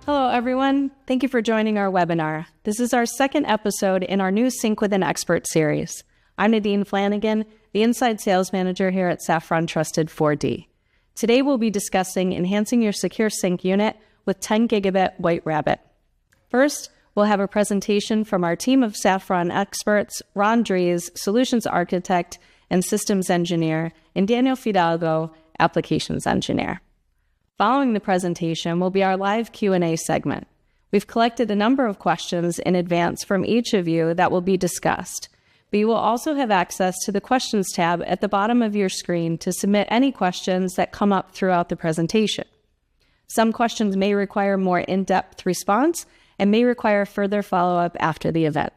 Hello, everyone. Thank you for joining our webinar. This is our second episode in our new Sync with an Expert series. I'm Nadine Flanagan, the Inside Sales Manager here at Saffron Trusted 4D. Today, we'll be discussing enhancing your SecureSync unit with 10 gigabit White Rabbit. First, we'll have a presentation from our team of Saffron experts, Ron Dries, Solutions Architect and Systems Engineer, and Daniel Fidalgo, Applications Engineer. Following the presentation will be our live Q&A segment. We've collected a number of questions in advance from each of you that will be discussed, but you will also have access to the Questions tab at the bottom of your screen to submit any questions that come up throughout the presentation. Some questions may require more in-depth response and may require further follow-up after the event.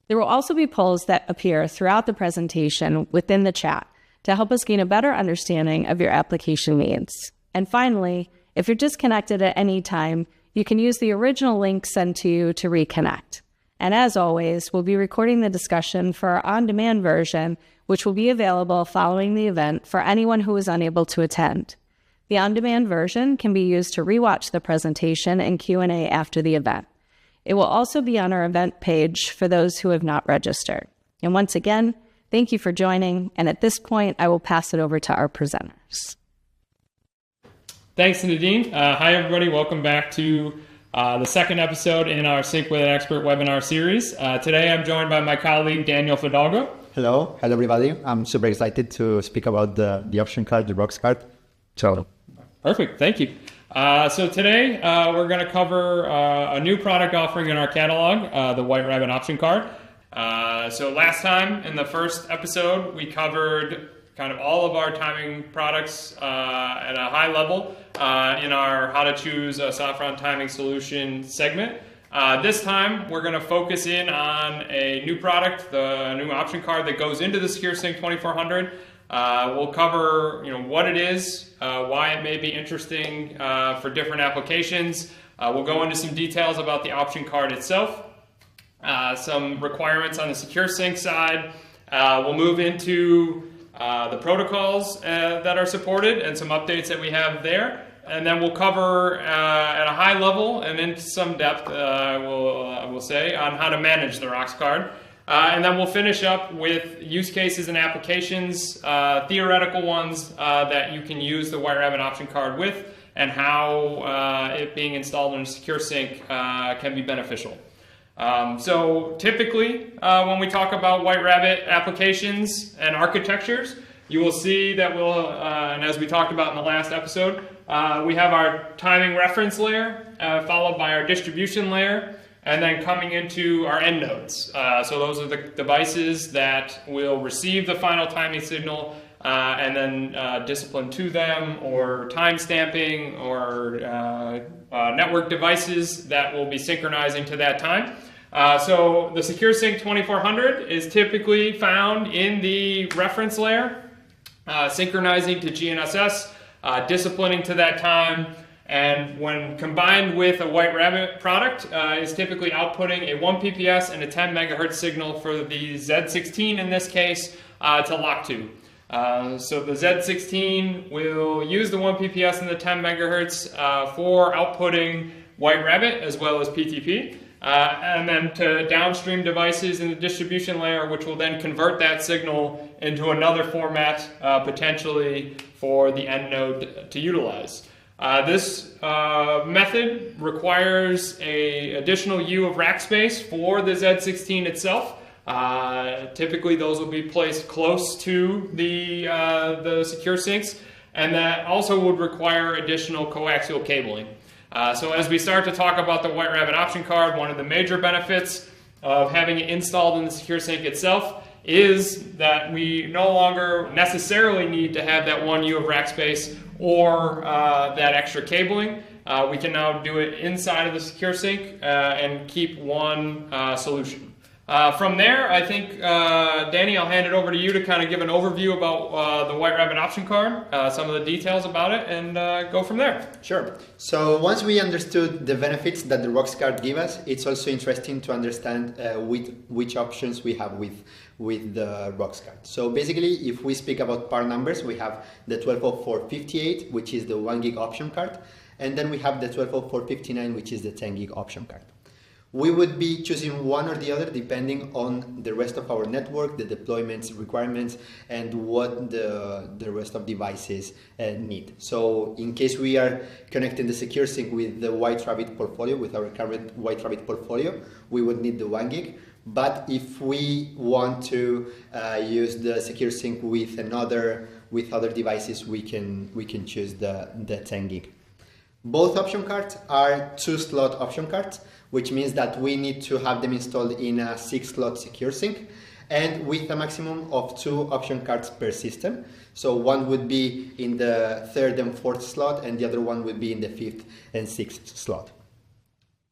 There will also be polls that appear throughout the presentation within the chat to help us gain a better understanding of your application needs. And finally, if you're disconnected at any time, you can use the original link sent to you to reconnect. And as always, we'll be recording the discussion for our on-demand version, which will be available following the event for anyone who is unable to attend. The on-demand version can be used to rewatch the presentation and Q&A after the event. It will also be on our event page for those who have not registered. And once again, thank you for joining, and at this point, I will pass it over to our presenters. Thanks, Nadine. Hi, everybody. Welcome back to the second episode in our Sync with an Expert webinar series. Today, I'm joined by my colleague, Daniel Fidalgo. Hello, everybody. I'm super excited to speak about the option card, the Rocks card. Perfect. Thank you. So today, we're going to cover a new product offering in our catalog, the White Rabbit option card. So last time, in the first episode, we covered kind of all of our timing products at a high level in our How to Choose a Saffron Timing Solution segment. This time, we're going to focus in on a new product, the new option card that goes into the SecureSync 2400. We'll cover what it is, why it may be interesting for different applications. We'll go into some details about the option card itself, some requirements on the SecureSync side. We'll move into the protocols that are supported and some updates that we have there. And then we'll cover at a high level and in some depth, we'll say, on how to manage the Rocks card. And then we'll finish up with use cases and applications, theoretical ones that you can use the White Rabbit option card with, and how it being installed in SecureSync can be beneficial. So typically, when we talk about White Rabbit applications and architectures, you will see that and as we talked about in the last episode, we have our timing reference layer, followed by our distribution layer, and then coming into our end nodes. So those are the devices that will receive the final timing signal and then discipline to them, or time stamping, or network devices that will be synchronizing to that time. So the SecureSync 2400 is typically found in the reference layer, synchronizing to GNSS, disciplining to that time, and when combined with a White Rabbit product, is typically outputting a 1 PPS and a 10 megahertz signal for the Z16 in this case to lock to. So the Z16 will use the 1 PPS and the 10 megahertz for outputting White Rabbit as well as PTP. And then to downstream devices in the distribution layer, which will then convert that signal into another format, potentially for the end node to utilize. This method requires an additional U of rack space for the Z16 itself. Typically, those will be placed close to the SecureSyncs, and that also would require additional coaxial cabling. So as we start to talk about the White Rabbit option card, one of the major benefits of having it installed in the SecureSync itself is that we no longer necessarily need to have that 1 U of rack space or that extra cabling. We can now do it inside of the SecureSync and keep one solution. From there, I think, Danny, I'll hand it over to you to kind of give an overview about the White Rabbit option card, some of the details about it, and go from there. Sure. So once we understood the benefits that the ROX card give us, it's also interesting to understand which options we have with the ROX card. So basically, if we speak about part numbers, we have the 120458, which is the 1 gig option card, and then we have the 120459, which is the 10 gig option card. We would be choosing one or the other depending on the rest of our network, the deployments requirements, and what the rest of devices need. So in case we are connecting the SecureSync with the White Rabbit portfolio, with our current White Rabbit portfolio, we would need the 1 gig. But if we want to use the SecureSync with other devices, we can choose the 10 gig. Both option cards are 2-slot option cards, which means that we need to have them installed in a 6-slot SecureSync and with a maximum of 2 option cards per system. So one would be in the 3rd and 4th slot, and the other one would be in the 5th and 6th slot.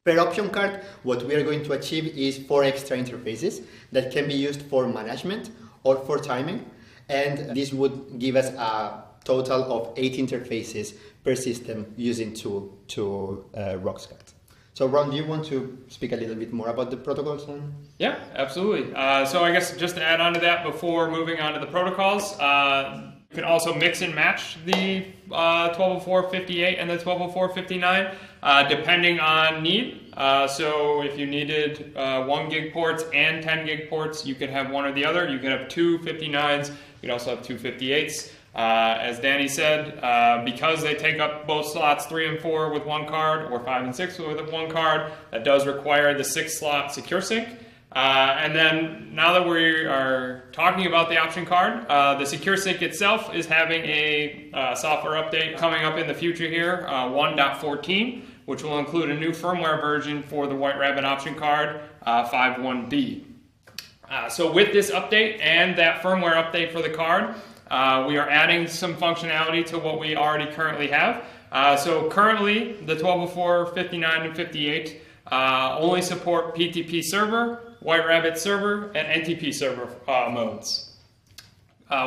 Per option card, what we are going to achieve is 4 extra interfaces that can be used for management or for timing, and this would give us a total of 8 interfaces per system using two ROX cards. So Ron, do you want to speak a little bit more about the protocols? Yeah, absolutely. So I guess just to add on to that before moving on to the protocols, you can also mix and match the 120458 and the 120459 depending on need. So if you needed 1 gig ports and 10 gig ports, you could have one or the other. You could have 2 59s, you could also have 2 58s. As Danny said, because they take up both slots 3 and 4 with 1 card, or 5 and 6 with 1 card, that does require the 6-slot SecureSync. And then now that we are talking about the option card, the SecureSync itself is having a software update coming up in the future here, 1.14, which will include a new firmware version for the White Rabbit option card, 5.1b. So with this update and that firmware update for the card, we are adding some functionality to what we already currently have. So currently, the 1204, 59, and 58 only support PTP server, White Rabbit server, and NTP server modes.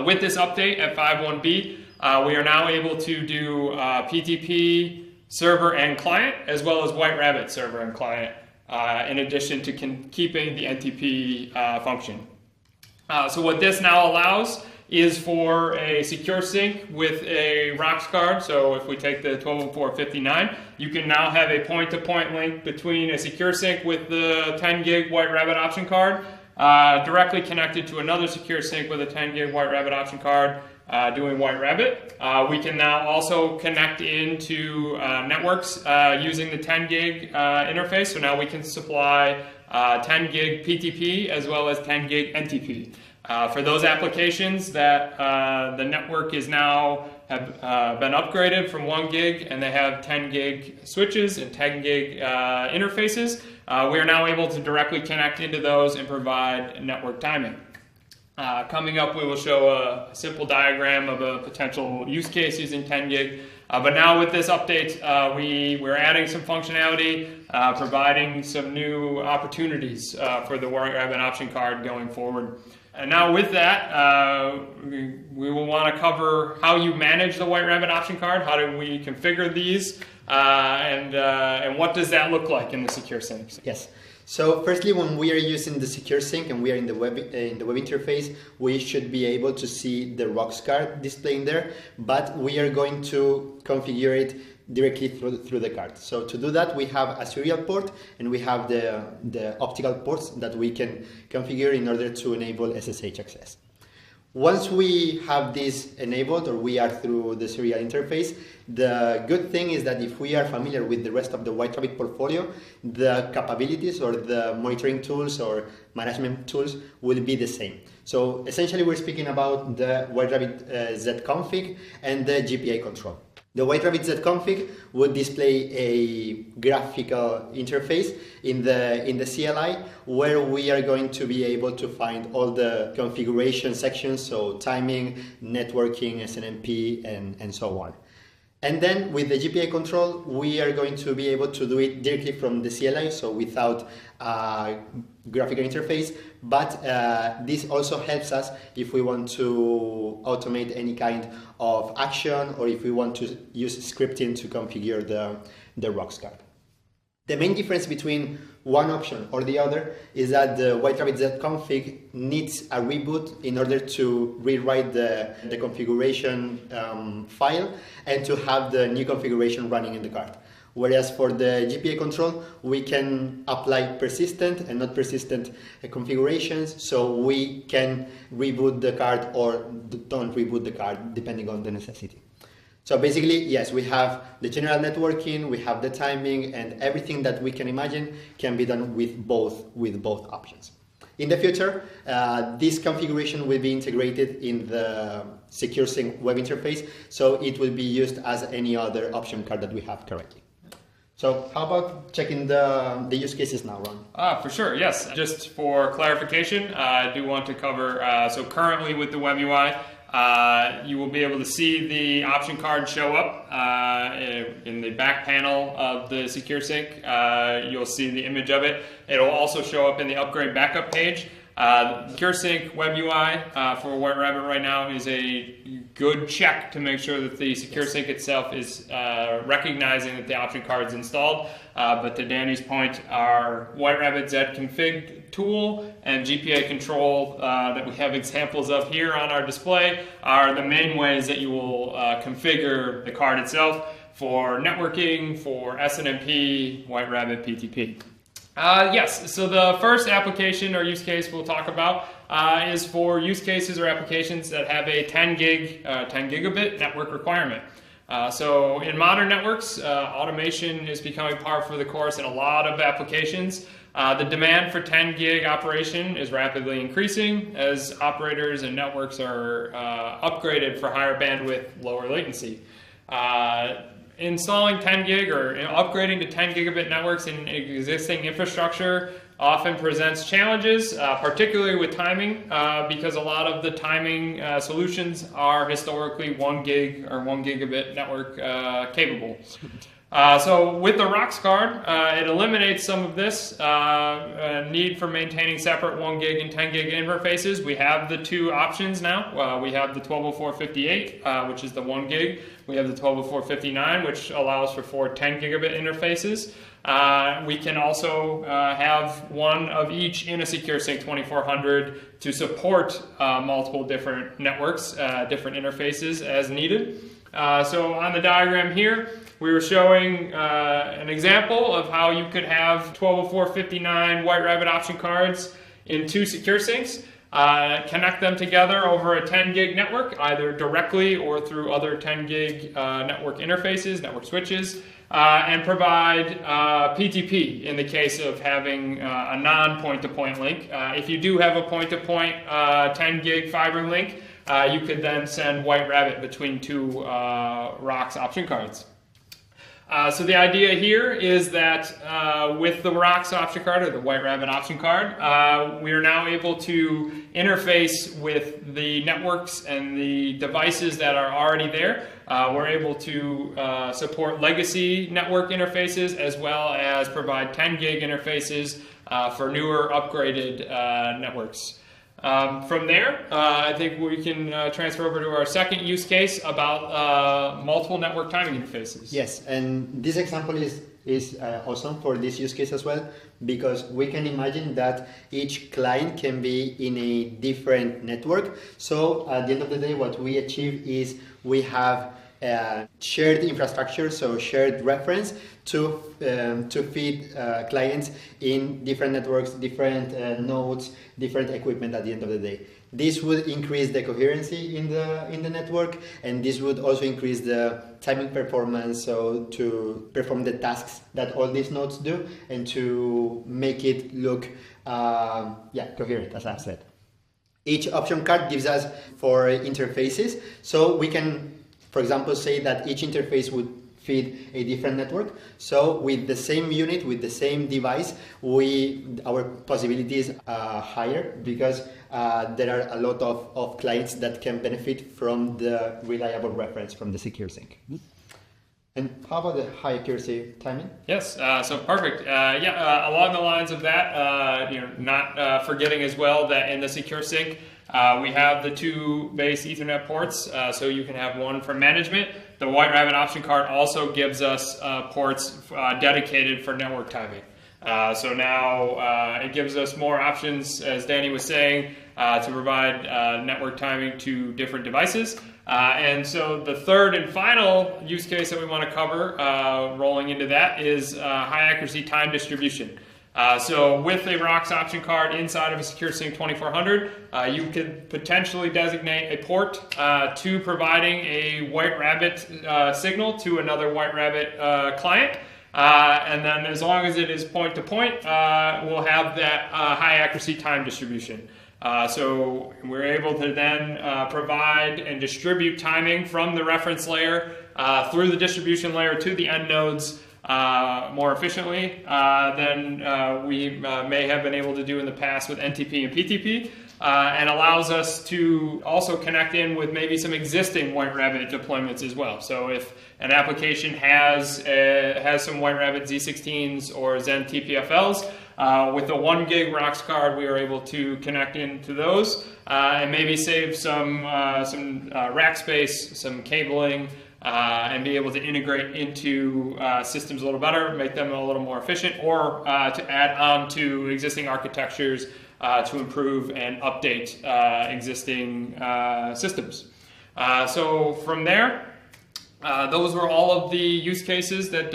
With this update at 5.1b, we are now able to do PTP server and client, as well as White Rabbit server and client, in addition to keeping the NTP function. So what this now allows is for a SecureSync with a ROX card. So if we take the 120459, you can now have a point-to-point link between a SecureSync with the 10 gig White Rabbit option card directly connected to another SecureSync with a 10 gig White Rabbit option card doing White Rabbit. We can now also connect into networks using the 10 gig interface. So now we can supply 10 gig PTP as well as 10 gig NTP. For those applications that the network is now have been upgraded from 1 gig and they have 10 gig switches and 10 gig interfaces, we are now able to directly connect into those and provide network timing. Coming up, we will show a simple diagram of a potential use case using 10 gig. But now with this update, we're adding some functionality, providing some new opportunities for the White Rabbit option card going forward. And now with that, we will want to cover how you manage the White Rabbit option card, how do we configure these, and what does that look like in the SecureSync? Yes. So firstly, when we are using the SecureSync and we are in the web interface, we should be able to see the ROX card displaying there, but we are going to configure it directly through the card. So to do that, we have a serial port and we have the optical ports that we can configure in order to enable SSH access. Once we have this enabled, or we are through the serial interface, the good thing is that if we are familiar with the rest of the White Rabbit portfolio, the capabilities or the monitoring tools or management tools will be the same. So essentially we're speaking about the White Rabbit zconfig and the GPA control. The White Rabbit zconfig would display a graphical interface in the CLI where we are going to be able to find all the configuration sections, so timing, networking, SNMP, and so on. And then with the GPI control, we are going to be able to do it directly from the CLI, so without graphical interface. But this also helps us if we want to automate any kind of action, or if we want to use scripting to configure the rocks card. The main difference between one option or the other is that the WhiteRabbit config needs a reboot in order to rewrite the configuration file and to have the new configuration running in the card. Whereas for the GPA control, we can apply persistent and not persistent configurations, so we can reboot the card or don't reboot the card depending on the necessity. So basically, yes, we have the general networking, we have the timing, and everything that we can imagine can be done with both options. In the future, this configuration will be integrated in the SecureSync web interface, so it will be used as any other option card that we have currently. So how about checking the use cases now, Ron? For sure, yes. Just for clarification, I do want to cover, so currently with the web UI, you will be able to see the option card show up in the back panel of the SecureSync. You'll see the image of it. It'll also show up in the upgrade backup page. SecureSync web UI for WhiteRabbit right now is a good check to make sure that the SecureSync itself is recognizing that the option card is installed. But to Danny's point, our WhiteRabbit zconfig tool and GPA control that we have examples of here on our display are the main ways that you will configure the card itself for networking, for SNMP, WhiteRabbit PTP. Yes, so the first application or use case we'll talk about is for use cases or applications that have a 10 gigabit network requirement. So in modern networks, automation is becoming par for the course in a lot of applications. The demand for 10 gig operation is rapidly increasing as operators and networks are upgraded for higher bandwidth, lower latency. Installing 10 gig or upgrading to 10 gigabit networks in existing infrastructure often presents challenges, particularly with timing, because a lot of the timing solutions are historically 1 gig or 1 gigabit network capable. So with the ROX card, it eliminates some of this need for maintaining separate 1 gig and 10 gig interfaces. We have the two options now. We have the 120458, which is the 1 gig. We have the 120459, which allows for 4 10 gigabit interfaces. We can also have one of each in a SecureSync 2400 to support multiple different networks, different interfaces as needed. So on the diagram here, we were showing an example of how you could have 120459 WhiteRabbit option cards in two SecureSyncs, connect them together over a 10 gig network, either directly or through other 10 gig network interfaces, network switches, and provide PTP in the case of having a non-point-to-point link. If you do have a point-to-point 10 gig fiber link, you could then send WhiteRabbit between two ROX option cards. So the idea here is that with the ROX option card, or the WhiteRabbit option card, we are now able to interface with the networks and the devices that are already there. We're able to support legacy network interfaces as well as provide 10 gig interfaces for newer upgraded networks. From there, I think we can transfer over to our second use case about multiple network timing interfaces. Yes, and this example is awesome for this use case as well, because we can imagine that each client can be in a different network. So at the end of the day, what we achieve is we have shared infrastructure, so shared reference to feed clients in different networks, different nodes, different equipment at the end of the day. This would increase the coherency in the network, and this would also increase the timing performance, so to perform the tasks that all these nodes do and to make it look coherent, as I've said. Each option card gives us 4 interfaces, so we can, for example, say that each interface would feed a different network. So with the same unit, with the same device, our possibilities are higher because there are a lot of clients that can benefit from the reliable reference from the SecureSync. And how about the high accuracy timing? Yes, so perfect. Along the lines of that, not forgetting as well that in the SecureSync, we have the two base Ethernet ports, so you can have one for management. The White Rabbit option card also gives us ports dedicated for network timing. So now it gives us more options, as Danny was saying, to provide network timing to different devices. And so the third and final use case that we want to cover, rolling into that, is high accuracy time distribution. So with a ROX option card inside of a SecureSync 2400, you could potentially designate a port to providing a White Rabbit signal to another White Rabbit client. And then as long as it is point to point, we'll have that high accuracy time distribution. So we're able to then provide and distribute timing from the reference layer through the distribution layer to the end nodes more efficiently than we may have been able to do in the past with NTP and PTP, and allows us to also connect in with maybe some existing White Rabbit deployments as well. So if an application has some White Rabbit Z16s or Zen TPFLs, with the 1 gig ROX card, we are able to connect into those and maybe save some rack space, some cabling, and be able to integrate into systems a little better, make them a little more efficient, or to add on to existing architectures to improve and update existing systems. So from there, those were all of the use cases that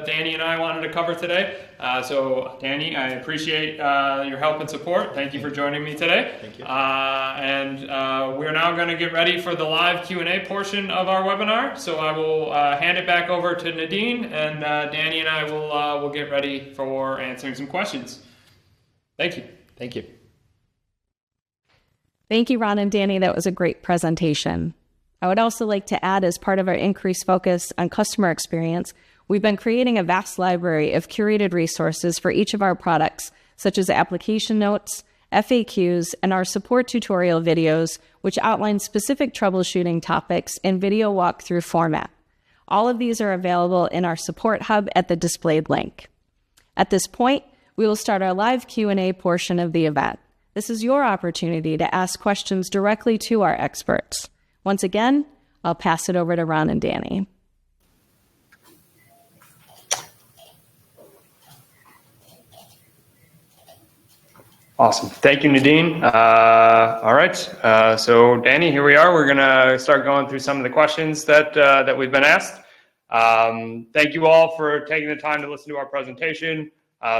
Danny and I wanted to cover today. So Danny, I appreciate your help and support. Thank you for joining me today. Thank you. We're now going to get ready for the live Q&A portion of our webinar. So I will hand it back over to Nadine, and Danny and I will get ready for answering some questions. Thank you. Thank you. Thank you, Ron and Danny. That was a great presentation. I would also like to add, as part of our increased focus on customer experience, we've been creating a vast library of curated resources for each of our products, such as application notes, FAQs, and our support tutorial videos, which outline specific troubleshooting topics in video walkthrough format. All of these are available in our support hub at the displayed link. At this point, we will start our live Q&A portion of the event. This is your opportunity to ask questions directly to our experts. Once again, I'll pass it over to Ron and Danny. Awesome. Thank you, Nadine. All right. So Danny, here we are. We're going to start going through some of the questions that we've been asked. Thank you all for taking the time to listen to our presentation.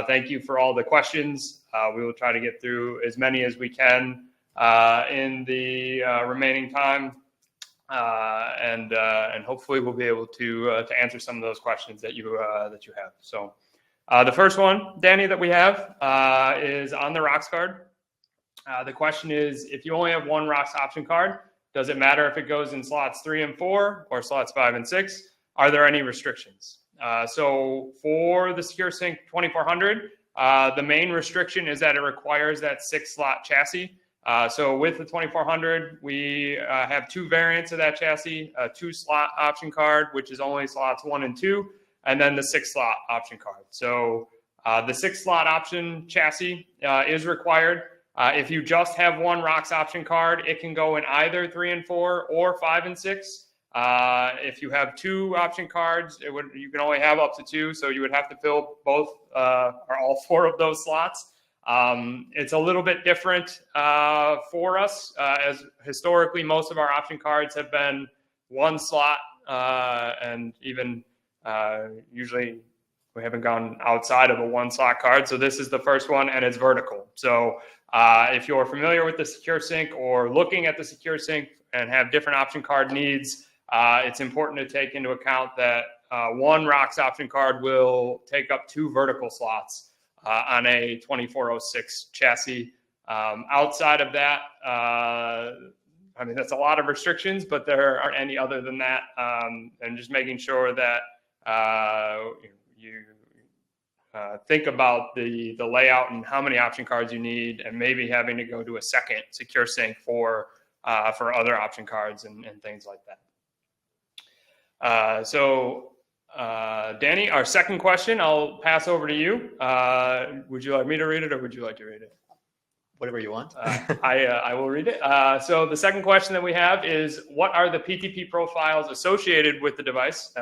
Thank you for all the questions. We will try to get through as many as we can in the remaining time. And hopefully we'll be able to answer some of those questions that you have. So the first one, Danny, that we have is on the ROX card. The question is, if you only have one ROX option card, does it matter if it goes in slots 3 and 4 or slots 5 and 6? Are there any restrictions? So for the SecureSync 2400, the main restriction is that it requires that 6-slot chassis. So with the 2400, we have 2 variants of that chassis, a 2-slot option card, which is only slots 1 and 2, and then the 6-slot option card. So the 6-slot option chassis is required. If you just have one ROX option card, it can go in either 3 and 4 or 5 and 6. If you have 2 option cards, you can only have up to 2, so you would have to fill both or all 4 of those slots. It's a little bit different for us, as historically most of our option cards have been 1 slot, and even usually we haven't gone outside of a 1-slot card. So this is the first one, and it's vertical. So if you're familiar with the SecureSync or looking at the SecureSync and have different option card needs, it's important to take into account that one ROX option card will take up 2 vertical slots on a 2406 chassis. Outside of that, I mean, that's a lot of restrictions, but there aren't any other than that. And just making sure that you think about the layout and how many option cards you need, and maybe having to go to a second SecureSync for other option cards and things like that. So Danny, our second question, I'll pass over to you. Would you like me to read it or would you like to read it? Whatever you want. I will read it. So the second question that we have is, what are the PTP profiles associated with the device?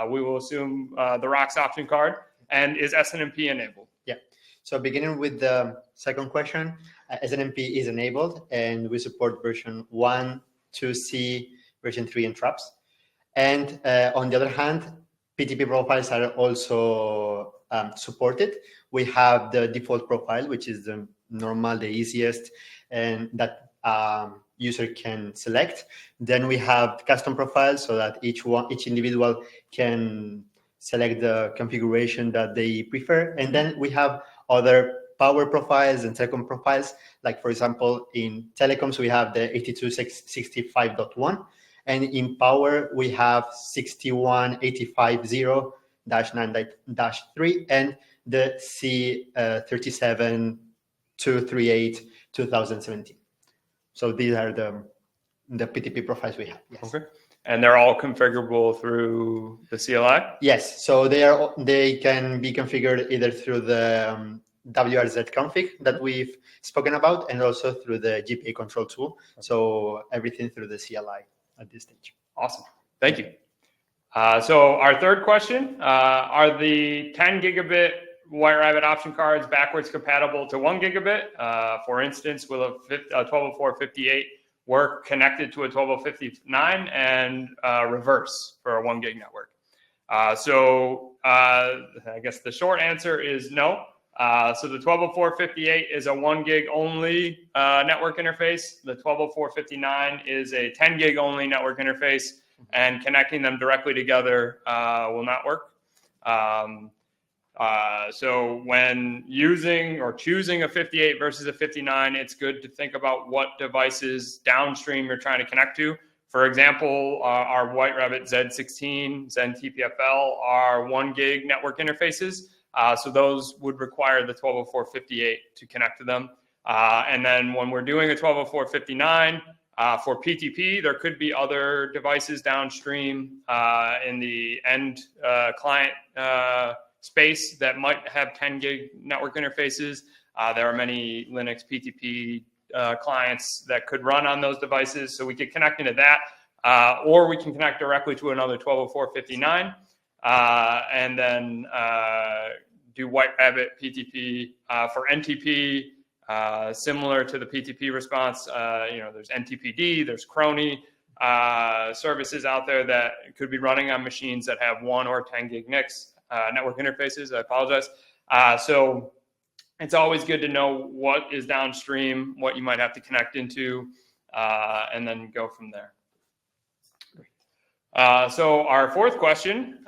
We will assume the ROX option card, and is SNMP enabled? Yeah. So beginning with the second question, SNMP is enabled, and we support version 1, 2C, version 3, and traps. And on the other hand, PTP profiles are also supported. We have the default profile, which is the normal, the easiest, and that user can select. Then we have custom profiles, so that each individual can select the configuration that they prefer. And then we have other power profiles and telecom profiles. Like, for example, in telecoms, we have the 8265.1. And in power, we have 61850-9-3 and the C37238-2017. So these are the PTP profiles we have. Yes. Okay. And they're all configurable through the CLI? Yes. So they can be configured either through the WRZ config that we've spoken about, and also through the GPA control tool. So everything through the CLI at this stage. Awesome. Thank you. So our third question, are the 10 gigabit White Rabbit option cards backwards compatible to 1 gigabit? For instance, will a 1204.58 work connected to a 1204.59 and reverse for a 1 gig network? I guess the short answer is no. So the 1204.58 is a 1 gig only network interface. The 1204.59 is a 10 gig only network interface, and connecting them directly together will not work. So when using or choosing a 58 versus a 59, it's good to think about what devices downstream you're trying to connect to. For example, our White Rabbit Z16, Zen TPFL are 1 gig network interfaces. So those would require the 1204.58 to connect to them. And then when we're doing a 1204.59 for PTP, there could be other devices downstream in the end client space that might have 10 gig network interfaces. There are many Linux PTP clients that could run on those devices. So we could connect into that, or we can connect directly to another 1204.59. And then do White Rabbit PTP for NTP, similar to the PTP response. There's NTPD, there's Crony services out there that could be running on machines that have 1 or 10 gig NICs, network interfaces. I apologize. So it's always good to know what is downstream, what you might have to connect into, and then go from there. So our fourth question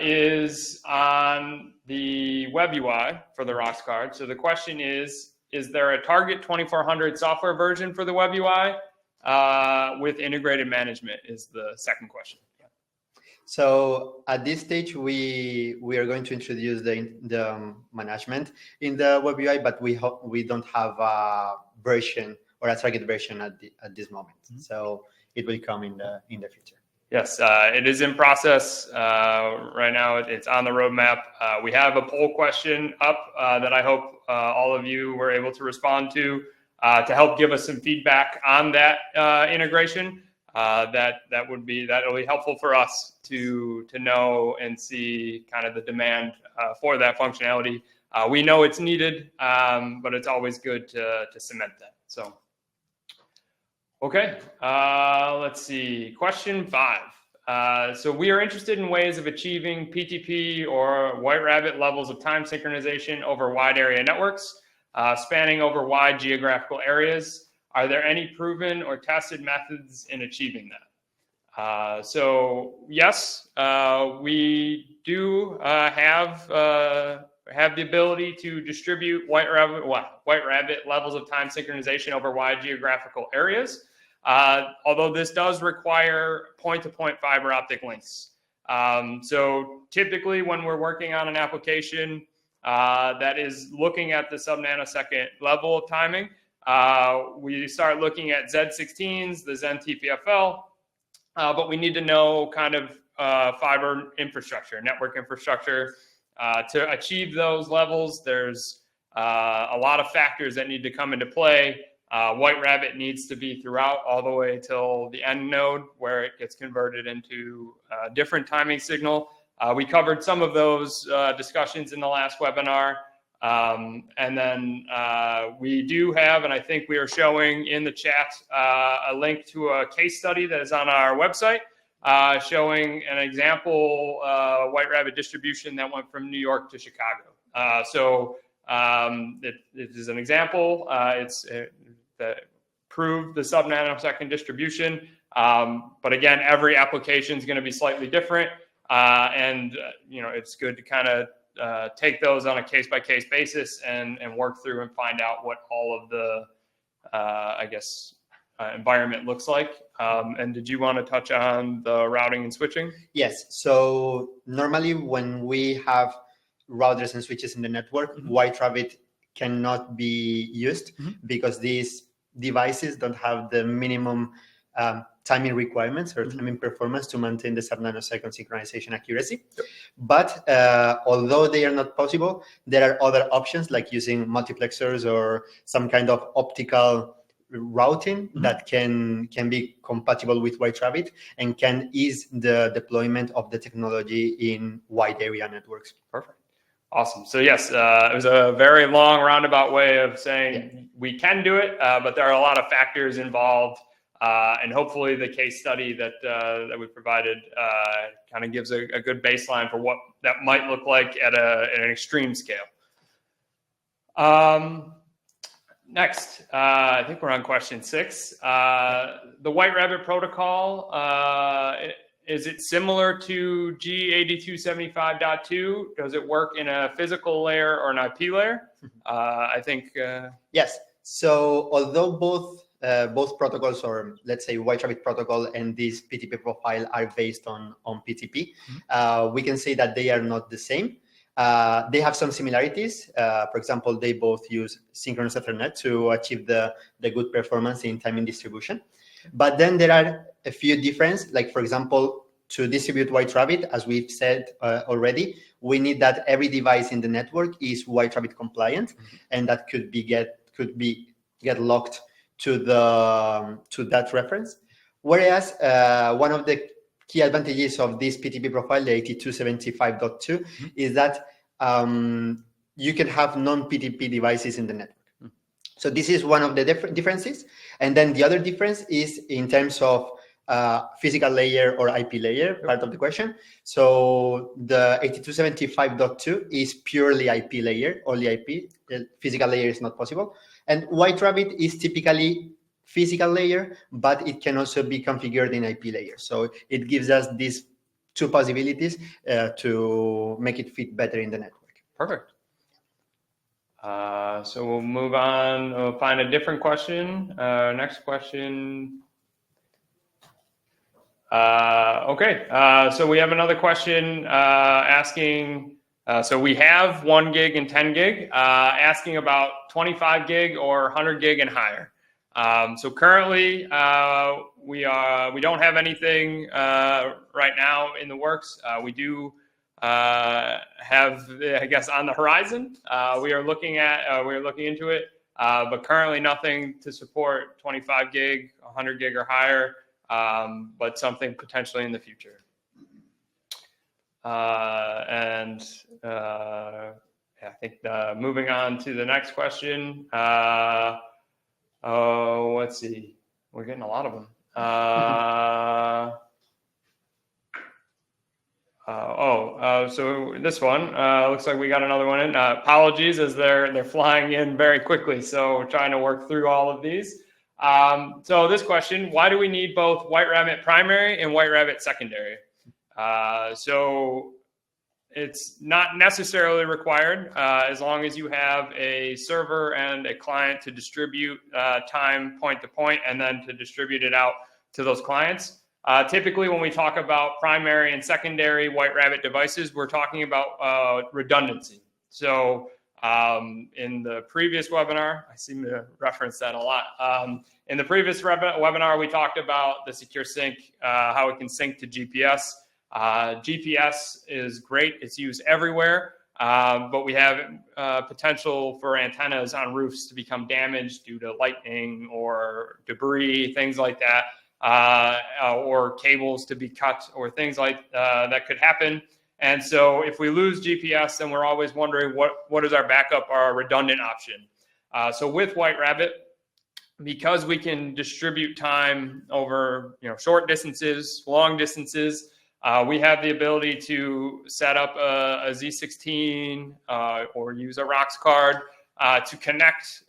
is on the web UI for the ROX card. So the question is there a target 2400 software version for the web UI with integrated management is the second question. So at this stage, we are going to introduce the management in the web UI, but we don't have a version or a target version at this moment. Mm-hmm. So it will come in the future. Yes, it is in process right now. It's on the roadmap. We have a poll question up that I hope all of you were able to respond to help give us some feedback on that integration. That'll be helpful for us to know and see kind of the demand for that functionality. We know it's needed, but it's always good to cement that. So. Okay, let's see. Question 5. So we are interested in ways of achieving PTP or White Rabbit levels of time synchronization over wide area networks, spanning over wide geographical areas. Are there any proven or tested methods in achieving that? So yes, we do have the ability to distribute White Rabbit levels of time synchronization over wide geographical areas. Although this does require point-to-point fiber optic links. So typically when we're working on an application that is looking at the sub-nanosecond level of timing, we start looking at Z16s, the Zen TPFL, but we need to know kind of fiber infrastructure, network infrastructure. To achieve those levels, there's a lot of factors that need to come into play. White Rabbit needs to be throughout all the way till the end node where it gets converted into a different timing signal. We covered some of those discussions in the last webinar. And then we do have, and I think we are showing in the chat, a link to a case study that is on our website showing an example White Rabbit distribution that went from New York to Chicago. It is an example. That proved the sub-nanosecond distribution. But again, every application is going to be slightly different. It's good to kind of take those on a case-by-case basis and work through and find out what all of the, environment looks like. And did you want to touch on the routing and switching? Yes. So normally when we have routers and switches in the network, White Rabbit cannot be used because these devices don't have the minimum timing requirements or timing performance to maintain the sub-nanosecond synchronization accuracy. But although they are not possible, there are other options like using multiplexers or some kind of optical routing that can be compatible with White Rabbit and can ease the deployment of the technology in wide area networks. Perfect. Awesome. So yes, it was a very long roundabout way of saying we can do it, but there are a lot of factors involved, and hopefully the case study that we provided kind of gives a good baseline for what that might look like at an extreme scale. Next, I think we're on question 6. The White Rabbit protocol. Is it similar to G8275.2? Does it work in a physical layer or an IP layer? I think yes. So although both protocols, or let's say White Rabbit protocol and this PTP profile, are based on PTP, we can say that they are not the same. They have some similarities. For example, they both use synchronous Ethernet to achieve the good performance in timing distribution. But then there are a few differences, like for example, to distribute White Rabbit, as we've said already, we need that every device in the network is White Rabbit compliant, and that could get locked to that reference. Whereas one of the key advantages of this PTP profile, the 8275.2, is that you can have non-PTP devices in the network. So this is one of the differences. And then the other difference is in terms of physical layer or IP layer, part of the question. So the 8275.2 is purely IP layer, only IP. The physical layer is not possible. And White Rabbit is typically physical layer, but it can also be configured in IP layer. So it gives us these two possibilities to make it fit better in the network. Perfect. So we'll move on. We'll find a different question. Next question. So we have another question asking, so we have 1 gig and 10 gig, asking about 25 gig or 100 gig and higher. So currently we don't have anything right now in the works. We do have, I guess, on the horizon. We are looking into it, but currently nothing to support 25 gig, 100 gig or higher, but something potentially in the future. I think moving on to the next question. Let's see. We're getting a lot of them. So this one looks like we got another one in. Apologies, as they're flying in very quickly, so we're trying to work through all of these. So this question: why do we need both White Rabbit primary and White Rabbit secondary? So it's not necessarily required as long as you have a server and a client to distribute time point to point and then to distribute it out to those clients. Typically, when we talk about primary and secondary White Rabbit devices, we're talking about redundancy. So in the previous webinar, I seem to reference that a lot. In the previous webinar, we talked about the SecureSync, how it can sync to GPS. GPS is great. It's used everywhere, but we have potential for antennas on roofs to become damaged due to lightning or debris, things like that, or cables to be cut or things like that could happen. And so if we lose GPS, then we're always wondering what is our backup, our redundant option. So with White Rabbit, because we can distribute time over short distances, long distances, we have the ability to set up a Z16 or use a ROX card to connect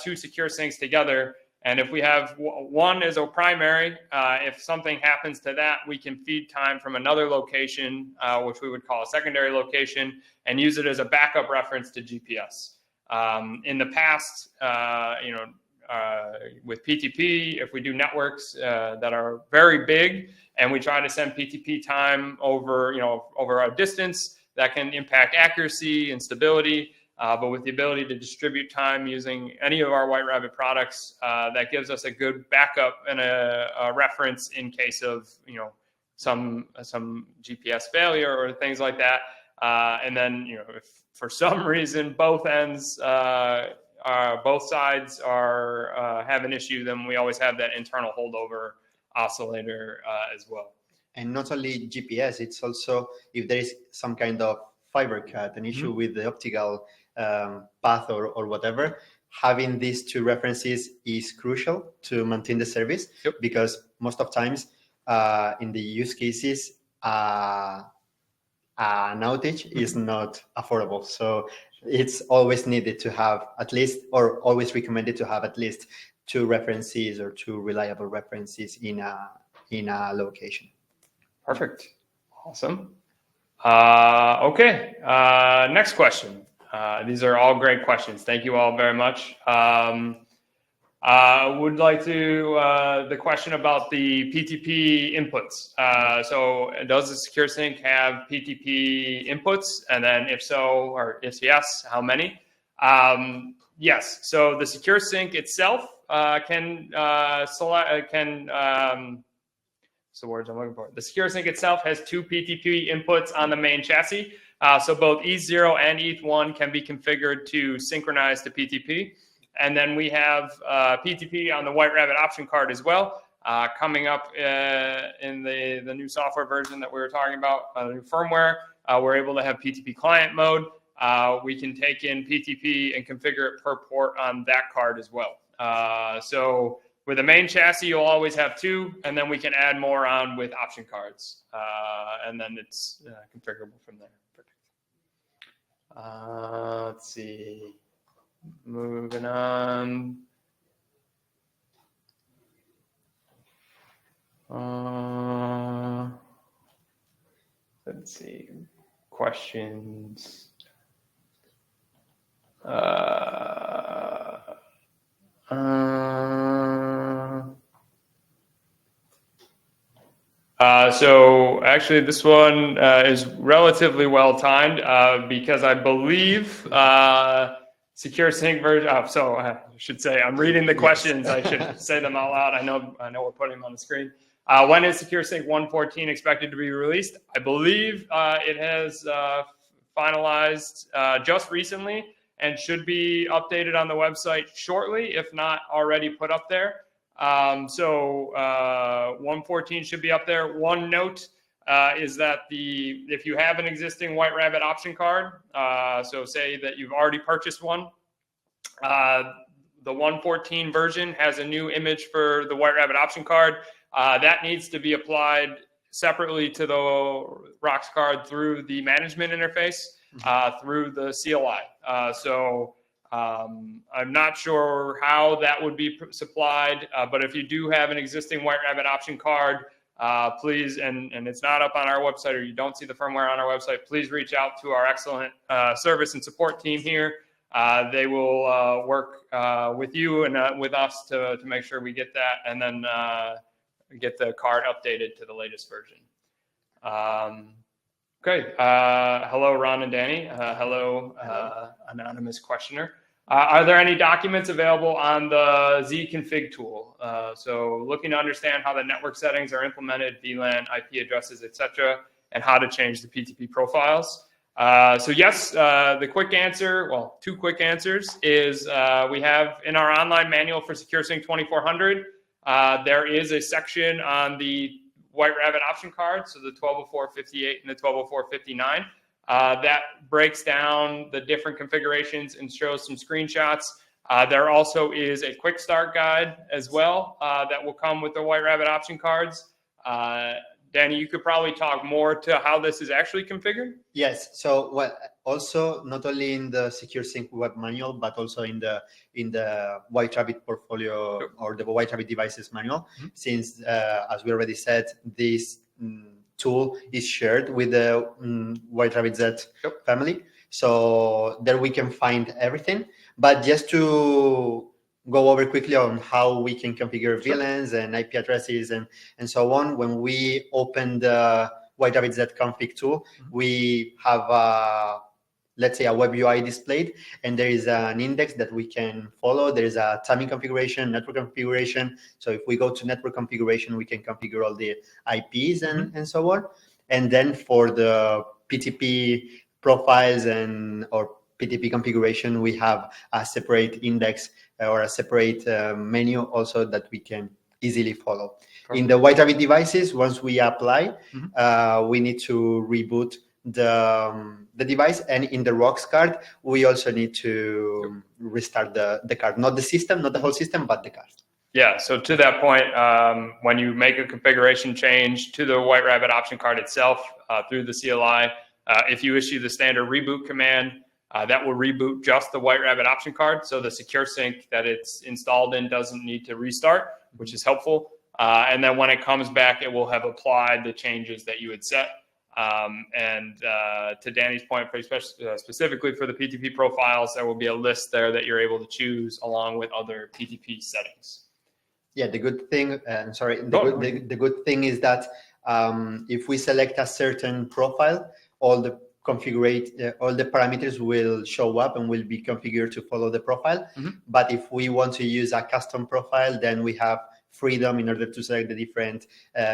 two SecureSyncs together. And if we have one as a primary, if something happens to that, we can feed time from another location, which we would call a secondary location, and use it as a backup reference to GPS. In the past, with PTP, if we do networks that are very big and we try to send PTP time over a distance, that can impact accuracy and stability. But with the ability to distribute time using any of our White Rabbit products, that gives us a good backup and a reference in case of some GPS failure or things like that. And then if for some reason both ends both sides are have an issue, then we always have that internal holdover oscillator as well. And not only GPS, it's also if there is some kind of fiber cut, an issue with the optical path or whatever, having these two references is crucial to maintain the service. Yep. Because most of times in the use cases, an outage is not affordable. So it's always needed to have at least, or always recommended to have at least two references or two reliable references in a location. Perfect. Awesome. Okay. Next question. These are all great questions. Thank you all very much. Would like to the question about the PTP inputs. So does the SecureSync have PTP inputs? And then if so, or if yes, how many? Yes. So the SecureSync itself can select, so the words I'm looking for. The SecureSync itself has two PTP inputs on the main chassis. So both ETH0 and ETH1 can be configured to synchronize to PTP. And then we have PTP on the White Rabbit option card as well. Coming up in the new software version that we were talking about, the new firmware, we're able to have PTP client mode. We can take in PTP and configure it per port on that card as well. So with the main chassis, you'll always have two, and then we can add more on with option cards. And then it's configurable from there. Let's see. Moving on. Let's see. Questions. So actually this one is relatively well timed because I believe SecureSync version. So I should say I'm reading the questions. I should say them out loud. I know we're putting them on the screen. When is SecureSync 1.14 expected to be released? I believe it has finalized just recently and should be updated on the website shortly, if not already put up there. So 1.14 should be up there. One note is that if you have an existing White Rabbit option card, so say that you've already purchased one, the 1.14 version has a new image for the White Rabbit option card. That needs to be applied separately to the ROX card through the management interface, through the CLI. So I'm not sure how that would be supplied, but if you do have an existing White Rabbit option card, please, and it's not up on our website or you don't see the firmware on our website, please reach out to our excellent service and support team here. They will work with you and with us to make sure we get that and then get the card updated to the latest version. Okay. Hello, Ron and Danny. Hello, anonymous questioner. Are there any documents available on the zconfig tool? So looking to understand how the network settings are implemented, VLAN, IP addresses, etc. and how to change the PTP profiles. So yes, the quick answer, well, two quick answers is we have in our online manual for SecureSync 2400, there is a section on the White Rabbit option card, so the 120458 and the 120459. That breaks down the different configurations and shows some screenshots. There also is a quick start guide as well that will come with the White Rabbit option cards. Danny, you could probably talk more to how this is actually configured. Yes. So also not only in the SecureSync web manual, but also in the White Rabbit portfolio or the White Rabbit devices manual, since as we already said, this tool is shared with the White Rabbit Z family. So there we can find everything. But just to go over quickly on how we can configure VLANs and IP addresses and so on. When we open the White Rabbit Z config tool, we have let's say a web UI displayed, and there is an index that we can follow. There is a timing configuration, network configuration. So if we go to network configuration, we can configure all the IPs and so on. And then for the PTP profiles or PTP configuration, we have a separate index or a separate menu also that we can easily follow. Perfect. In the White Rabbit devices, once we apply, we need to reboot the device, and in the ROX card, we also need to restart the card, not the system, not the whole system, but the card. Yeah, so to that point, when you make a configuration change to the White Rabbit option card itself through the CLI, if you issue the standard reboot command, that will reboot just the White Rabbit option card. So the SecureSync that it's installed in doesn't need to restart, which is helpful. And then when it comes back, it will have applied the changes that you had set. And to Danny's point, specifically for the PTP profiles, there will be a list there that you're able to choose along with other PTP settings. Yeah, the good thing, the good thing is that if we select a certain profile, all the parameters will show up and will be configured to follow the profile. But if we want to use a custom profile, then we have freedom in order to select the different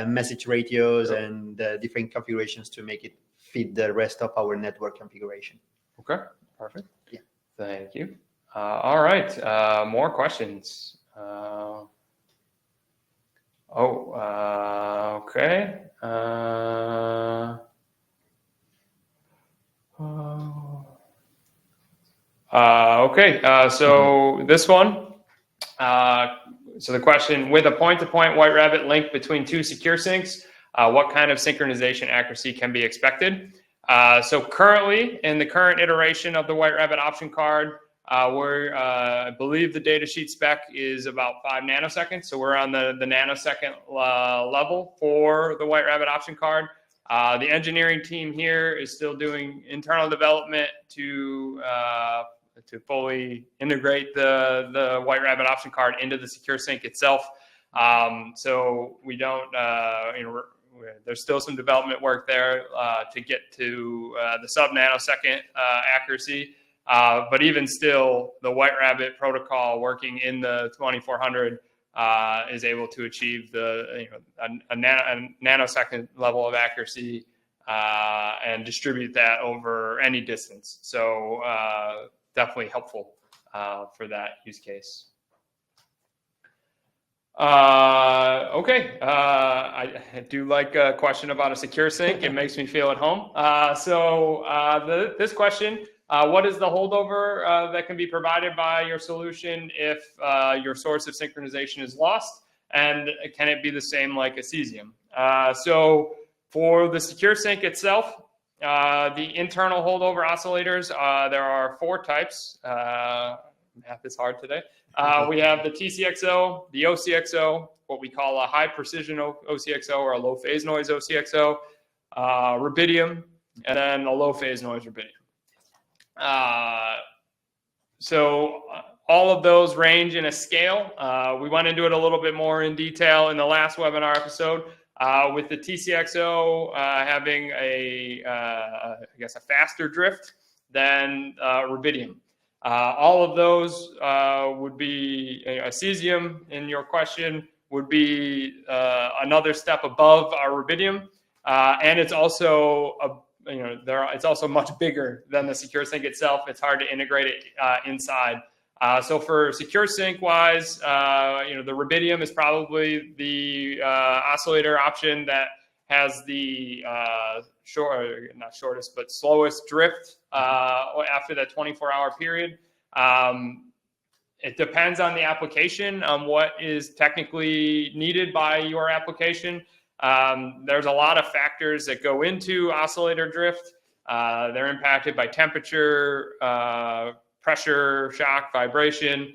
message ratios and the different configurations to make it fit the rest of our network configuration. Okay, perfect. Yeah. Thank you. All right, more questions. Okay. So this one, so the question, with a point-to-point White Rabbit link between two SecureSyncs, what kind of synchronization accuracy can be expected? So currently, in the current iteration of the White Rabbit option card, I believe the datasheet spec is about 5 nanoseconds. So we're on the nanosecond level for the White Rabbit option card. The engineering team here is still doing internal development to fully integrate the White Rabbit option card into the SecureSync itself. So we don't, there's still some development work there to get to the sub-nanosecond accuracy. But even still, the White Rabbit protocol working in the 2400 is able to achieve a nanosecond level of accuracy and distribute that over any distance. So definitely helpful for that use case. Okay, I do like a question about a SecureSync. It makes me feel at home. This question, what is the holdover that can be provided by your solution if your source of synchronization is lost? And can it be the same like a cesium? So for the SecureSync itself, the internal holdover oscillators, there are 4 types. Math is hard today. We have the TCXO, the OCXO, what we call a high precision OCXO or a low phase noise OCXO, rubidium, and then a low phase noise rubidium. So all of those range in a scale. We went into it a little bit more in detail in the last webinar episode with the TCXO having I guess a faster drift than rubidium. All of those would be a cesium in your question would be another step above our rubidium. and it's also it's also much bigger than the SecureSync itself. It's hard to integrate it inside. So for SecureSync wise, the rubidium is probably the oscillator option that has the not shortest, but slowest drift after that 24-hour period. It depends on the application, on what is technically needed by your application. There's a lot of factors that go into oscillator drift. They're impacted by temperature, pressure, shock, vibration.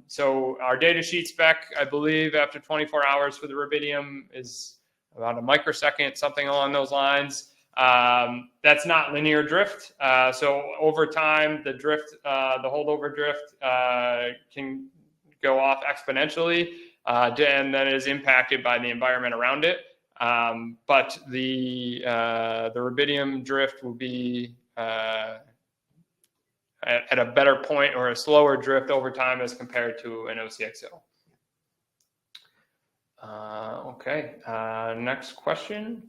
So our data sheet spec, I believe, after 24 hours for the rubidium is about a microsecond, something along those lines. That's not linear drift. So over time, the drift, the holdover drift can go off exponentially, and then is impacted by the environment around it. But the rubidium drift will be at a better point, or a slower drift over time as compared to an OCXO. Okay, next question.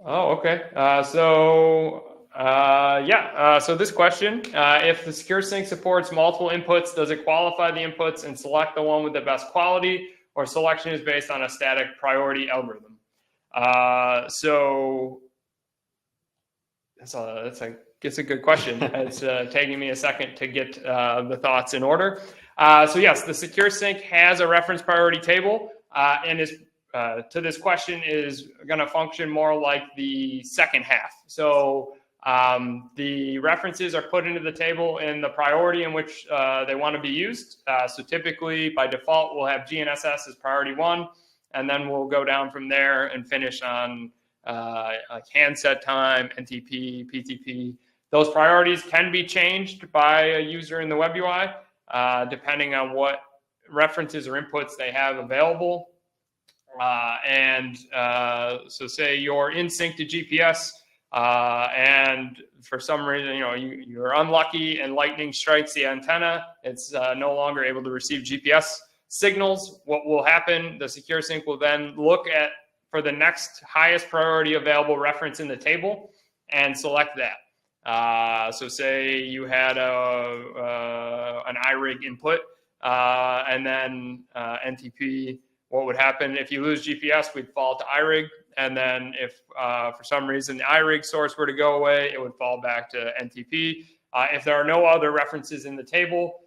Oh, okay. So this question, if the SecureSync supports multiple inputs, does it qualify the inputs and select the one with the best quality, or selection is based on a static priority algorithm? So that's a good question. It's taking me a second to get the thoughts in order. So yes, the SecureSync has a reference priority table, and is to this question is going to function more like the second half. So the references are put into the table in the priority in which they want to be used. So typically, by default, we'll have GNSS as priority 1, and then we'll go down from there and finish on like handset time, NTP, PTP. Those priorities can be changed by a user in the web UI, depending on what references or inputs they have available. So say you're in sync to GPS, and for some reason, you're unlucky and lightning strikes the antenna. It's no longer able to receive GPS signals. What will happen, the SecureSync will then look for the next highest priority available reference in the table and select that. So say you had an iRig input, and then NTP. What would happen if you lose GPS? We'd fall to iRig, and then if for some reason the iRig source were to go away, it would fall back to NTP. If there are no other references in the table,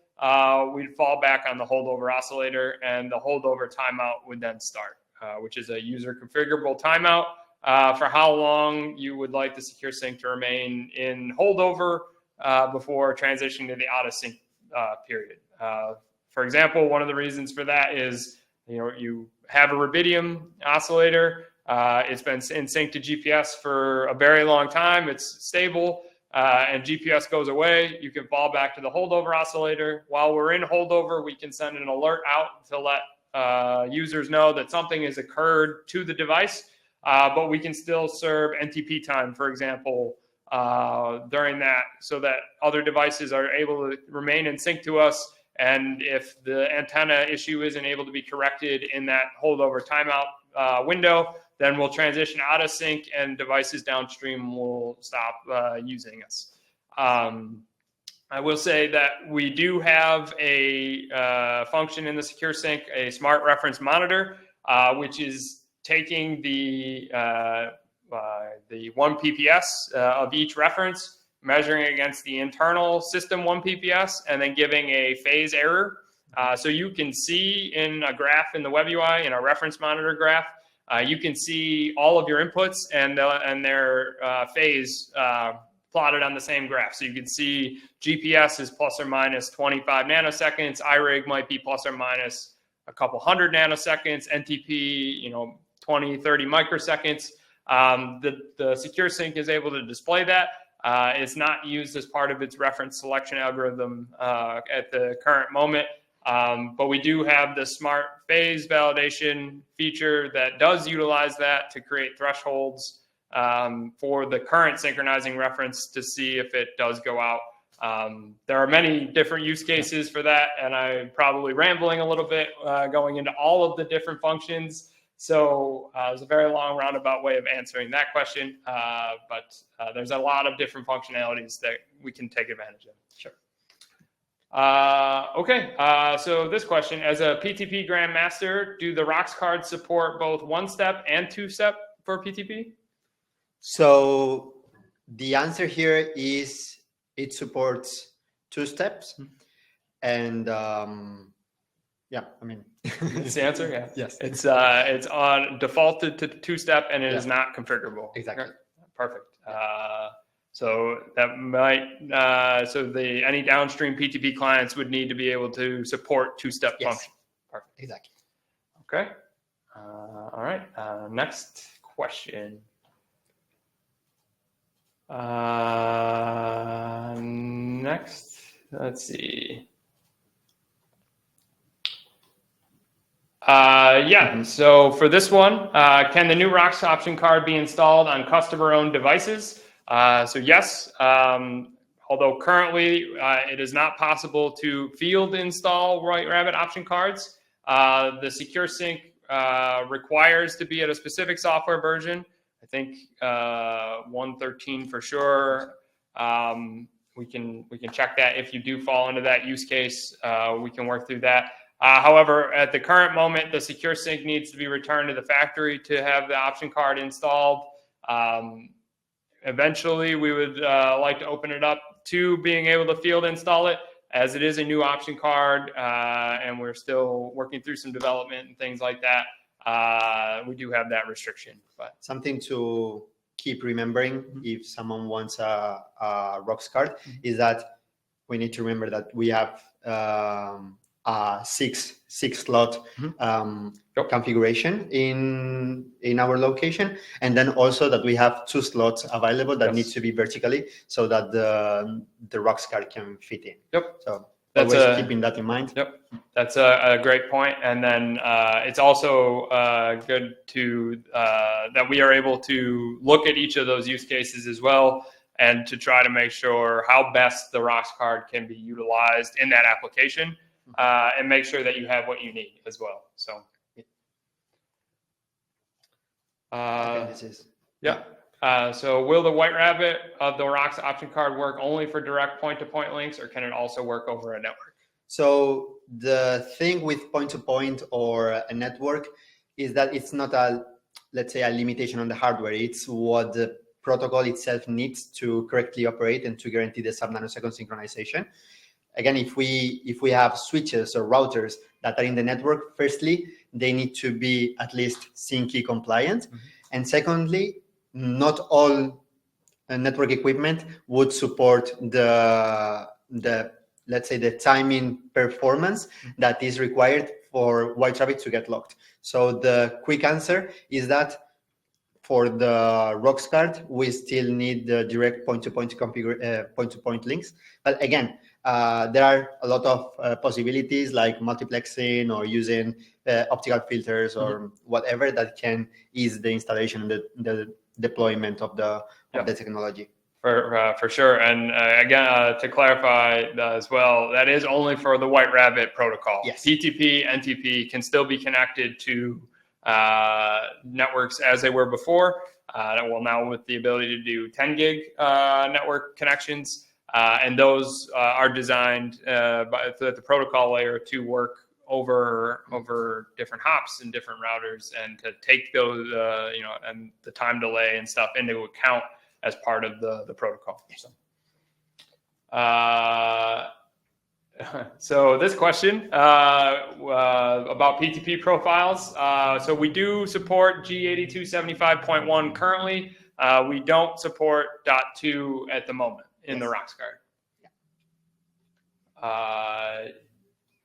we'd fall back on the holdover oscillator, and the holdover timeout would then start, which is a user configurable timeout for how long you would like the SecureSync to remain in holdover before transitioning to the out of sync period. For example, one of the reasons for that is you have a rubidium oscillator. It's been in sync to GPS for a very long time. It's stable, and GPS goes away. You can fall back to the holdover oscillator. While we're in holdover, we can send an alert out to let users know that something has occurred to the device, but we can still serve NTP time, for example, during that, so that other devices are able to remain in sync to us. And if the antenna issue isn't able to be corrected in that holdover timeout window, then we'll transition out of sync, and devices downstream will stop using us. I will say that we do have a function in the SecureSync, a smart reference monitor, which is taking the 1 PPS of each reference, measuring against the internal system 1 PPS, and then giving a phase error. So you can see in a graph in the web UI, in a reference monitor graph, you can see all of your inputs and their phase plotted on the same graph. So you can see GPS is plus or minus 25 nanoseconds. iRig might be plus or minus a couple hundred nanoseconds. NTP, 20, 30 microseconds. The SecureSync is able to display that. It's not used as part of its reference selection algorithm at the current moment, but we do have the smart phase validation feature that does utilize that to create thresholds for the current synchronizing reference to see if it does go out. There are many different use cases for that, and I'm probably rambling a little bit going into all of the different functions. So it was a very long roundabout way of answering that question, but there's a lot of different functionalities that we can take advantage of. Sure. Okay, so this question, as a PTP Grandmaster, do the ROX cards support both one-step and two-step for PTP? So the answer here is it supports two steps. And yeah, I mean, That's the answer. Yeah. Yes. It's on defaulted to two-step, and it is not configurable. Exactly. Perfect. So that might any downstream PTP clients would need to be able to support two-step function. Perfect. Exactly. Okay. All right. Next question. Next, let's see. So for this one, can the new ROX option card be installed on customer-owned devices? So yes, although currently it is not possible to field install White Rabbit option cards. The SecureSync requires to be at a specific software version. I think 1.13 for sure. We can check that if you do fall into that use case. We can work through that. However, at the current moment, the SecureSync needs to be returned to the factory to have the option card installed. Eventually, we would like to open it up to being able to field install it, as it is a new option card, and we're still working through some development and things like that. We do have that restriction. But something to keep remembering if someone wants a ROX card is that we need to remember that we have a six slot configuration in our location, and then also that we have 2 slots available that needs to be vertically so that the ROX card can fit in. So that's always keeping that in mind. That's a great point. And then it's also good to that we are able to look at each of those use cases as well, and to try to make sure how best the ROX card can be utilized in that application. And make sure that you have what you need as well. So, so will the White Rabbit of the ROX option card work only for direct point-to-point links, or can it also work over a network? So the thing with point-to-point or a network is that it's not let's say a limitation on the hardware. It's what the protocol itself needs to correctly operate and to guarantee the sub-nanosecond synchronization. Again, if we have switches or routers that are in the network, firstly, they need to be at least SYNC key compliant. And secondly, not all network equipment would support the let's say the timing performance that is required for White Rabbit to get locked. So the quick answer is that for the ROX card, we still need the direct point-to-point links. But again, there are a lot of possibilities like multiplexing or using optical filters or whatever that can ease the installation and the deployment of the technology. For sure. And again, to clarify as well, that is only for the White Rabbit protocol. Yes. PTP, NTP can still be connected to networks as they were before. Well, now with the ability to do 10 gig network connections, and those are designed by the protocol layer to work over different hops and different routers, and to take those and the time delay and stuff into account as part of the protocol. So this question about PTP profiles. So we do support G8275.1 currently. We don't support .2 at the moment in the ROX card.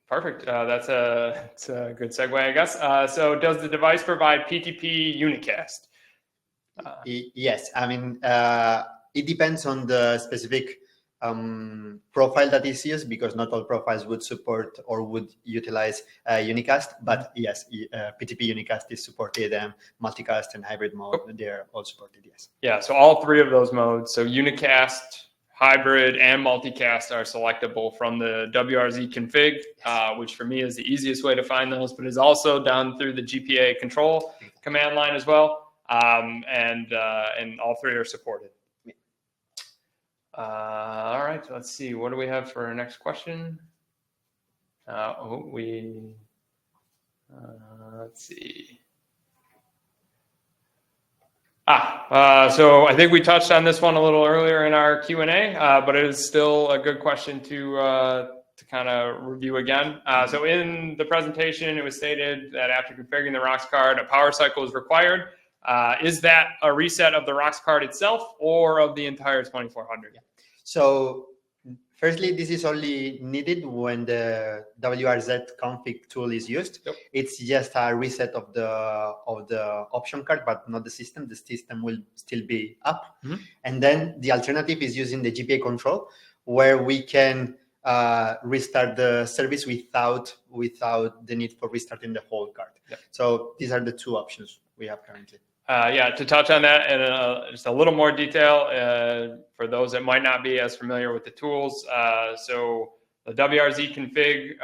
Perfect. That's a good segue, I guess. So does the device provide PTP unicast? Yes. I mean, it depends on the specific profile that is used, because not all profiles would support or would utilize unicast. But yes, PTP unicast is supported, and multicast and hybrid mode, they're all supported, yes. Yeah, so all 3 of those modes, so unicast, hybrid, and multicast, are selectable from the WRZ config, which for me is the easiest way to find those, but is also done through the GPA control. command line as well, and all three are supported. All right, so let's see. What do we have for our next question? Let's see. So I think we touched on this one a little earlier in our Q&A, but it is still a good question to kind of review again. So in the presentation, it was stated that after configuring the ROX card, a power cycle is required. Is that a reset of the ROX card itself or of the entire 2400? Yeah. So firstly, this is only needed when the WRZ config tool is used. Yep. It's just a reset of the option card, but not the system. The system will still be up. Mm-hmm. And then the alternative is using the GPA control, where we can restart the service without the need for restarting the whole card. Yep. So these are the two options we have currently. To touch on that in just a little more detail for those that might not be as familiar with the tools. So the WRZ config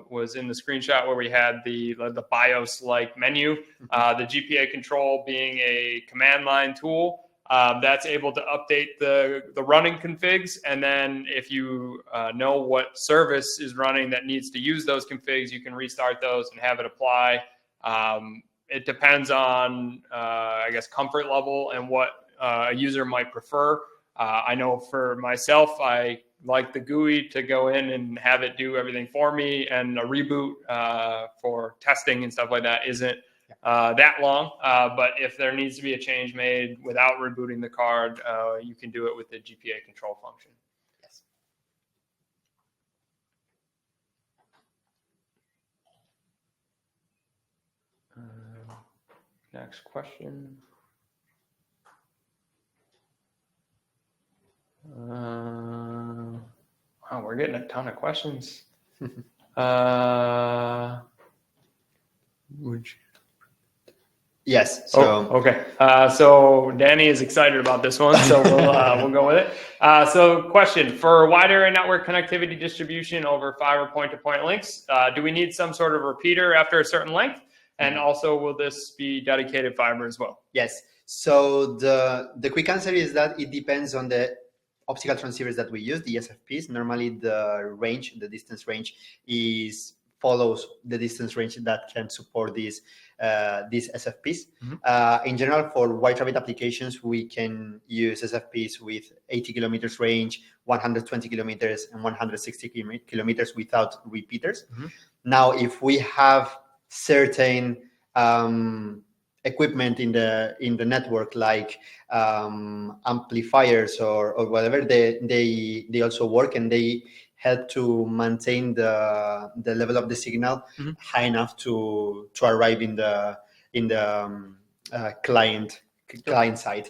was in the screenshot where we had the BIOS-like menu. The GPA control being a command line tool that's able to update the running configs. And then if you know what service is running that needs to use those configs, you can restart those and have it apply. It depends on, I guess, comfort level and what a user might prefer. I know for myself, I like the GUI to go in and have it do everything for me, and a reboot for testing and stuff like that isn't that long. But if there needs to be a change made without rebooting the card, you can do it with the GPA control function. Next question. Wow, we're getting a ton of questions. Yes. So okay. So Danny is excited about this one, so we'll go with it. So question, for wide area network connectivity distribution over fiber point-to-point links, do we need some sort of repeater after a certain length? And also, will this be dedicated fiber as well? Yes. So the quick answer is that it depends on the optical transceivers that we use, the SFPs. Normally, the distance range follows the distance range that can support these SFPs. Mm-hmm. In general, for white rabbit applications, we can use SFPs with 80 kilometers range, 120 kilometers, and 160 kilometers without repeaters. Mm-hmm. Now, if we have certain equipment in the network, like amplifiers or whatever, they also work, and they help to maintain the level of the signal mm-hmm. high enough to arrive in the client side.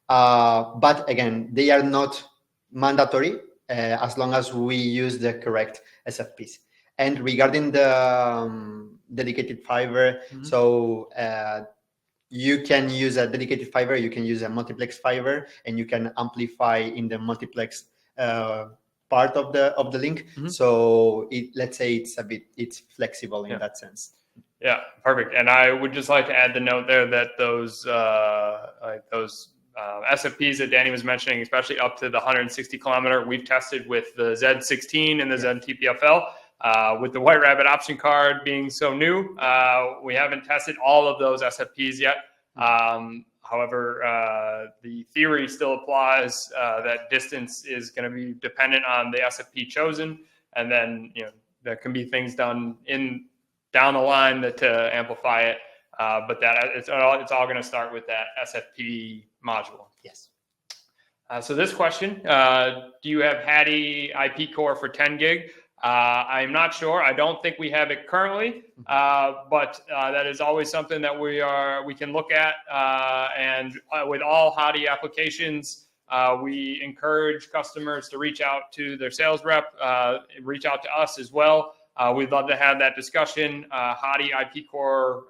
But again, they are not mandatory as long as we use the correct SFPs. And regarding the dedicated fiber, mm-hmm. so you can use a dedicated fiber, you can use a multiplex fiber, and you can amplify in the multiplex part of the link. Mm-hmm. So let's say it's flexible in that sense. Yeah, perfect. And I would just like to add the note there that those SFPs that Danny was mentioning, especially up to the 160 kilometer, we've tested with the Z16 and the ZTPFL. With the White Rabbit option card being so new, we haven't tested all of those SFPs yet. However, the theory still applies that distance is going to be dependent on the SFP chosen, and then there can be things done down the line to amplify it. But that it's all going to start with that SFP module. Yes. So this question, do you have HADI IP core for 10 gig? I'm not sure. I don't think we have it currently, but that is always something that we can look at. And with all HADI applications, we encourage customers to reach out to their sales rep, reach out to us as well. We'd love to have that discussion. HADI IP core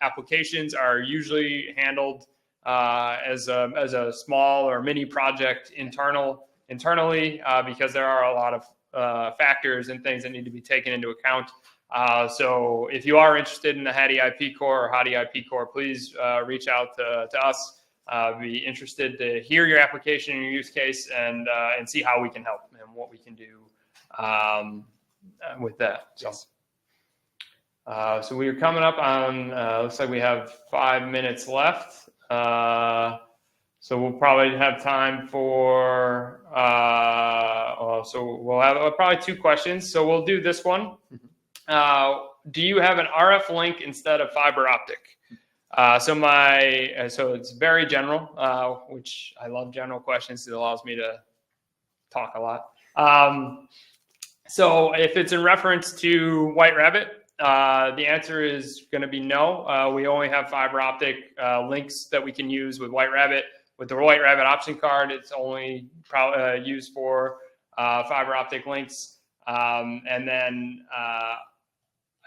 applications are usually handled as a small or mini project internally because there are a lot of factors and things that need to be taken into account. So if you are interested in the HADI IP core or HADI IP core, please reach out to us. Be interested to hear your application and your use case and see how we can help and what we can do with that. So, so we are coming up on, looks like we have 5 minutes left. So we'll probably have time for, so we'll have probably 2 questions. So we'll do this one. Do you have an RF link instead of fiber optic? So it's very general, which I love general questions. It allows me to talk a lot. So if it's in reference to White Rabbit, the answer is going to be no. We only have fiber optic links that we can use with White Rabbit. With the White Rabbit option card, it's only used for fiber optic links. And then I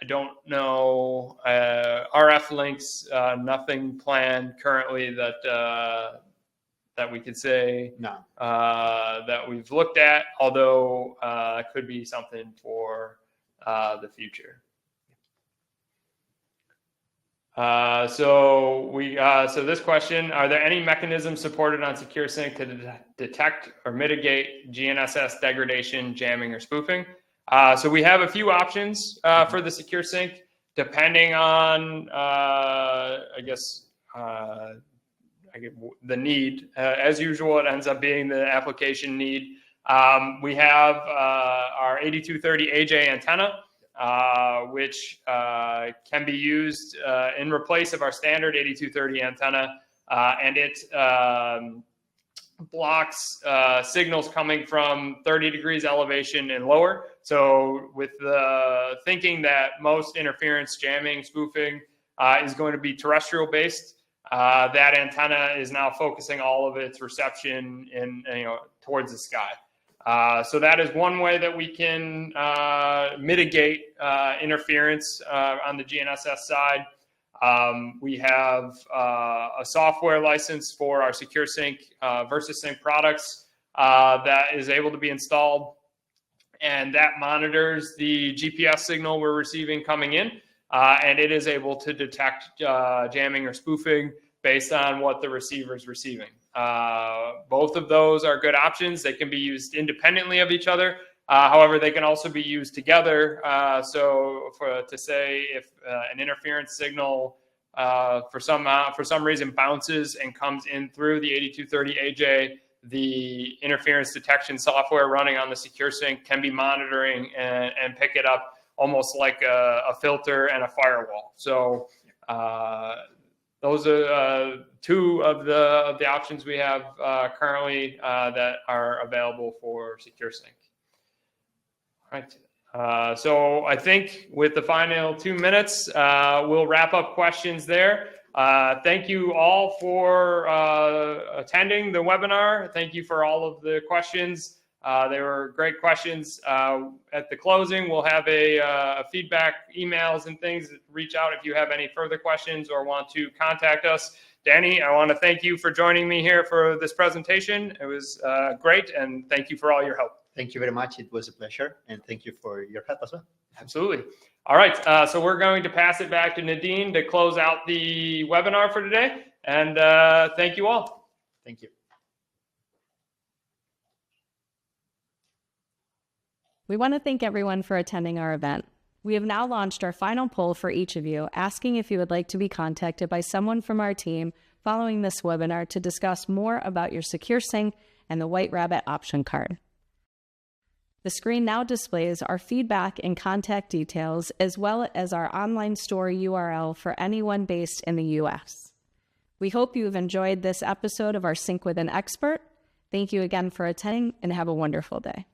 don't know RF links, nothing planned currently that we could say that we've looked at, although it could be something for the future. So this question, are there any mechanisms supported on SecureSync to detect or mitigate GNSS degradation, jamming, or spoofing? So we have a few options for the SecureSync, depending on, the need. As usual, it ends up being the application need. We have our 8230 AJ antenna, which can be used in replace of our standard 8230 antenna, and it blocks signals coming from 30 degrees elevation and lower. So with the thinking that most interference, jamming, spoofing is going to be terrestrial based, that antenna is now focusing all of its reception towards the sky. So that is one way that we can mitigate interference on the GNSS side. We have a software license for our SecureSync VersaSync products that is able to be installed, and that monitors the GPS signal we're receiving coming in, and it is able to detect jamming or spoofing based on what the receiver is receiving. Both of those are good options. They can be used independently of each other. However, they can also be used together. To say if an interference signal for some reason bounces and comes in through the 8230 AJ, the interference detection software running on the SecureSync can be monitoring and pick it up almost like a filter and a firewall. So those are 2 of the options we have currently that are available for SecureSync. All right. So I think with the final 2 minutes, we'll wrap up questions there. Thank you all for attending the webinar. Thank you for all of the questions. They were great questions. At the closing, we'll have a feedback emails and things. Reach out if you have any further questions or want to contact us. Danny, I want to thank you for joining me here for this presentation. It was great, and thank you for all your help. Thank you very much. It was a pleasure, and thank you for your help as well. Absolutely. All right, so we're going to pass it back to Nadine to close out the webinar for today, and thank you all. Thank you. We want to thank everyone for attending our event. We have now launched our final poll for each of you, asking if you would like to be contacted by someone from our team following this webinar to discuss more about your SecureSync and the White Rabbit option card. The screen now displays our feedback and contact details, as well as our online store URL for anyone based in the US. We hope you have enjoyed this episode of our Sync with an Expert. Thank you again for attending, and have a wonderful day.